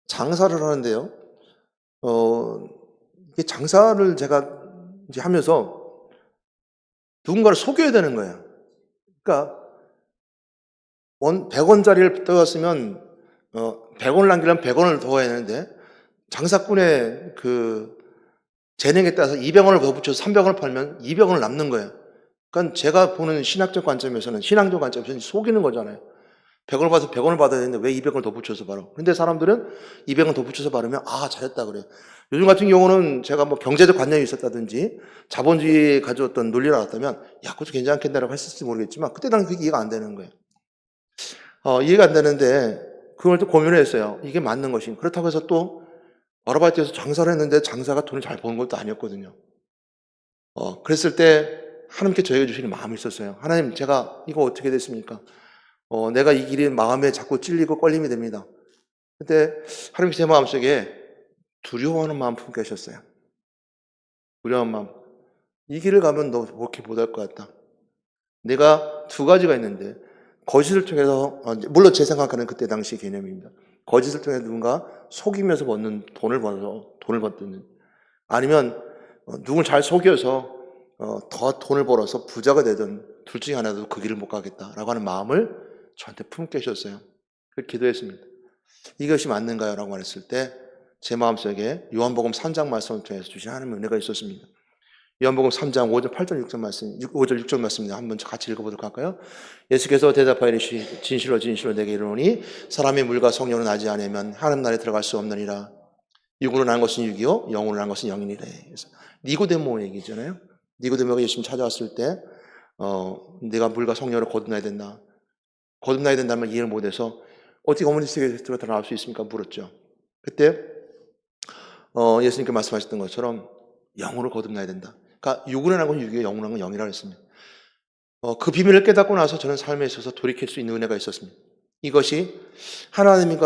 장사를 하는데요. 이게 장사를 제가 이제 하면서 누군가를 속여야 되는 거예요. 그러니까 100원짜리를 떠왔으면 100원을 남기려면 100원을 더 해야 되는데 장사꾼의 그 재능에 따라서 200원을 더 붙여서 300원을 팔면 200원을 남는 거예요. 그러니까 제가 보는 신학적 관점에서는 신앙적 관점에서는 속이는 거잖아요. 100원을 받아서 100원을 받아야 되는데 왜 200원을 더 붙여서 받아? 근데 사람들은 200원 더 붙여서 받으면 잘했다 그래요. 요즘 같은 경우는 제가 뭐 경제적 관념이 있었다든지 자본주의에 가져왔던 논리를 알았다면 그것도 괜찮겠다라고 했을지 모르겠지만 그때 당시 그게 이해가 안 되는 거예요. 이해가 안 되는데 그걸 또 고민을 했어요. 이게 맞는 것인가. 그렇다고 해서 또 아르바이트에서 장사를 했는데 장사가 돈을 잘 버는 것도 아니었거든요. 그랬을 때 하나님께 저에게 주시는 마음이 있었어요. 하나님, 제가 이거 어떻게 됐습니까? 내가 이 길이 마음에 자꾸 찔리고 걸림이 됩니다. 그때 하나님께서 제 마음속에 두려워하는 마음 품게 하셨어요. 두려운 마음. 이 길을 가면 너 그렇게 못할 것 같다. 내가 두 가지가 있는데 거짓을 통해서 물론 제 생각하는 그때 당시 개념입니다. 거짓을 통해 누군가 속이면서 버는 돈을 버는 아니면 누굴 잘 속여서 더 돈을 벌어서 부자가 되든 둘 중에 하나도 그 길을 못 가겠다라고 하는 마음을 저한테 품게 하셨어요. 그렇게 기도했습니다. 이것이 맞는가요? 라고 말했을 때 제 마음속에 요한복음 3장 말씀을 통해서 주신 하나님의 은혜가 있었습니다. 요한복음 3장 5절 8절 6절 말씀 5절 6절 말씀입니다. 한번 같이 읽어보도록 할까요? 예수께서 대답하이르시되 진실로 진실로 내게 이르노니 사람의 물과 성령으로 나지 않으면 하나님 나라에 들어갈 수 없느니라. 육으로 난 것은 육이요 영으로 난 것은 영이니라. 니고데모 얘기잖아요. 니고데모가 예수님 찾아왔을 때 내가 물과 성령으로 거듭나야 된다. 거듭나야 된다면 이해를 못해서 어떻게 어머니 속에 들어가 나올 수 있습니까? 물었죠. 그때 예수님께 말씀하셨던 것처럼 영으로 거듭나야 된다. 그러니까 육으로 난 건 육이요 영으로 난 건 영이라고 했습니다. 그 비밀을 깨닫고 나서 저는 삶에 있어서 돌이킬 수 있는 은혜가 있었습니다. 이것이 하나님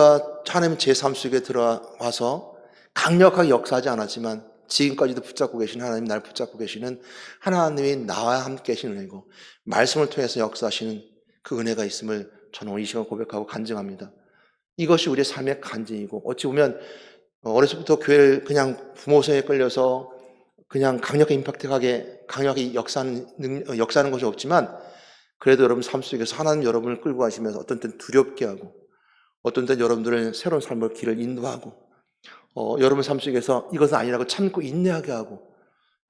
제 삶 속에 들어와서 강력하게 역사하지 않았지만 지금까지도 붙잡고 계신 하나님, 날 붙잡고 계시는 하나님이 나와 함께 계신 은혜고 말씀을 통해서 역사하시는 그 은혜가 있음을 저는 이 시간 고백하고 간증합니다. 이것이 우리의 삶의 간증이고 어찌 보면 어려서부터 교회를 그냥 부모 성에 끌려서 그냥 강력하게 임팩트하게 강력하게 역사하는 것이 없지만 그래도 여러분 삶 속에서 하나님 여러분을 끌고 가시면서 어떤 때는 두렵게 하고 어떤 때는 여러분들의 새로운 삶의 길을 인도하고 여러분 삶 속에서 이것은 아니라고 참고 인내하게 하고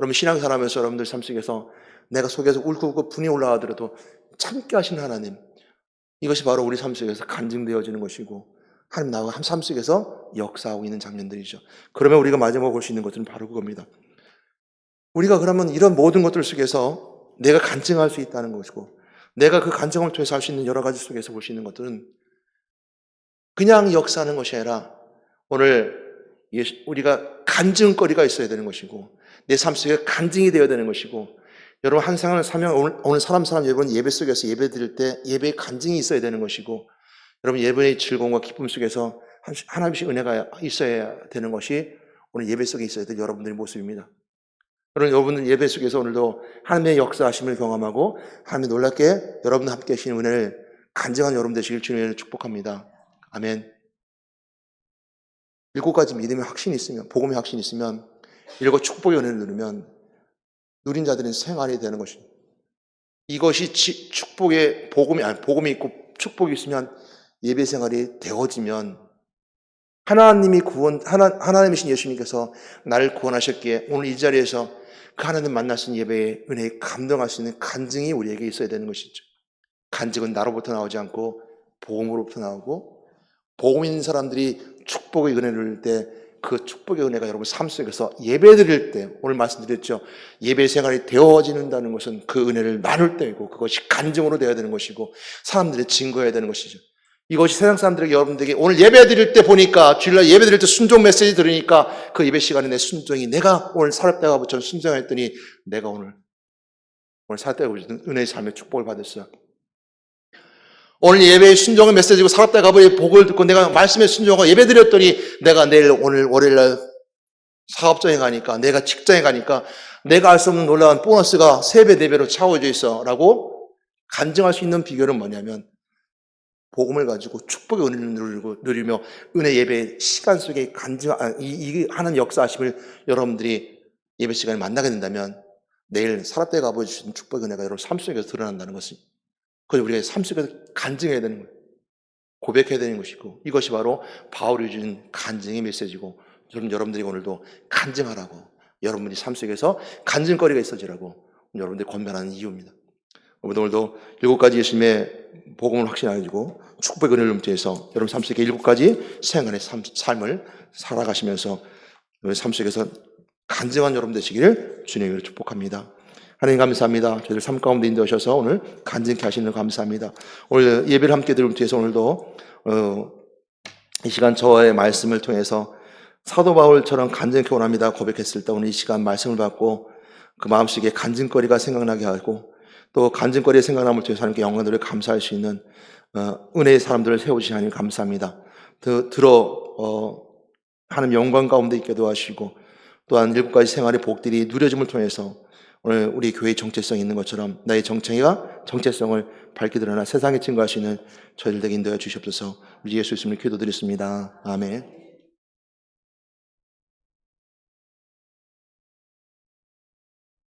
여러분 신앙생활하면서 여러분들 삶 속에서 내가 속에서 울고울고 분이 올라가더라도 참게 하시는 하나님 이것이 바로 우리 삶 속에서 간증되어지는 것이고 하나님 나와 삶 속에서 역사하고 있는 장면들이죠. 그러면 우리가 마지막으로 볼 수 있는 것은 바로 그겁니다. 우리가 그러면 이런 모든 것들 속에서 내가 간증할 수 있다는 것이고 내가 그 간증을 통해서 할 수 있는 여러 가지 속에서 볼 수 있는 것들은 그냥 역사하는 것이 아니라 오늘 우리가 간증거리가 있어야 되는 것이고 내 삶 속에 간증이 되어야 되는 것이고 여러분 한 생활을 살면 오늘 사람 여러분 예배 속에서 예배 드릴 때 예배의 간증이 있어야 되는 것이고 여러분 예배의 즐거움과 기쁨 속에서 하나님의 은혜가 있어야 되는 것이 오늘 예배 속에 있어야 될 여러분들의 모습입니다. 여러분들 예배 속에서 오늘도 하나님의 역사하심을 경험하고 하나님의 놀랍게 여러분과 함께 하시는 은혜를 간증한 여러분 되시길 주님을 축복합니다. 아멘. 7가지 믿음의 확신이 있으면 복음의 확신이 있으면 7 축복의 은혜를 누리면 누린 자들은 생활이 되는 것입니다. 이것이 축복의 복음이 있고 축복이 있으면 예배 생활이 되어지면 하나님이신 예수님께서 나를 구원하셨기에 오늘 이 자리에서 그 하나님 만나신 예배의 은혜에 감동할 수 있는 간증이 우리에게 있어야 되는 것이죠. 간증은 나로부터 나오지 않고 복음으로부터 나오고, 복음 있는 사람들이 축복의 은혜를 누릴 때 그 축복의 은혜가 여러분 삶 속에서 예배 드릴 때, 오늘 말씀드렸죠, 예배 생활이 되어지는다는 것은 그 은혜를 나눌 때이고, 그것이 간증으로 되어야 되는 것이고, 사람들이 증거해야 되는 것이죠. 이것이 세상 사람들에게, 여러분들에게 오늘 예배 드릴 때 보니까, 주일날 예배 드릴 때 순종 메시지 들으니까 그 예배 시간에 내 순종이, 내가 오늘 사렙다가 붙여 순종했더니 내가 오늘 사렙다가 붙여 은혜의 삶의 축복을 받았어요. 오늘 예배의 순종의 메시지고 사렙다 가버의 복을 듣고 내가 말씀에 순종하고 예배 드렸더니 내가 오늘 월요일날 사업장에 가니까, 내가 직장에 가니까 내가 알 수 없는 놀라운 보너스가 3배, 4배로 차오져 있어 라고 간증할 수 있는 비결은 뭐냐면, 복음을 가지고 축복의 은혜를 누리며 은혜 예배 시간 속에 하는 역사하심을 여러분들이 예배 시간에 만나게 된다면, 내일 사렙다에 가보여주신 축복의 은혜가 여러분 삶 속에서 드러난다는 것을, 그래서 우리가 삶 속에서 간증해야 되는 거예요. 고백해야 되는 것이고, 이것이 바로 바울이 준 간증의 메시지고, 여러분들이 오늘도 간증하라고, 여러분들이 삶 속에서 간증거리가 있어지라고 여러분들이 권면하는 이유입니다. 오늘도 7가지 예수님의 복음을 확신하고 축복의 은혜를 넘쳐서 여러분 삶 속에 7가지 생활의 삶을 살아가시면서 여러분 삶 속에서 간증한 여러분 되시기를 주님으로 축복합니다. 하나님 감사합니다. 저희들 삶 가운데 인도하셔서 오늘 간증케 하시는 거 감사합니다. 오늘 예배를 함께 들으면 뒤에서 오늘도 이 시간 저의 말씀을 통해서 사도 바울처럼 간증케 원합니다 고백했을 때, 오늘 이 시간 말씀을 받고 그 마음속에 간증거리가 생각나게 하고, 또 간증거리의 생각남을 통해서 하나님께 영광들을 감사할 수 있는 은혜의 사람들을 세우시니 하나님 감사합니다. 하나님 영광 가운데 있게 도와주시고, 또한 7가지 생활의 복들이 누려짐을 통해서 오늘 우리 교회의 정체성이 있는 것처럼 나의 정체성을 밝게 드러나 세상에 증거하시는 저희들 되게 인도해 주시옵소서. 우리 예수 이름으로 기도드렸습니다. 아멘.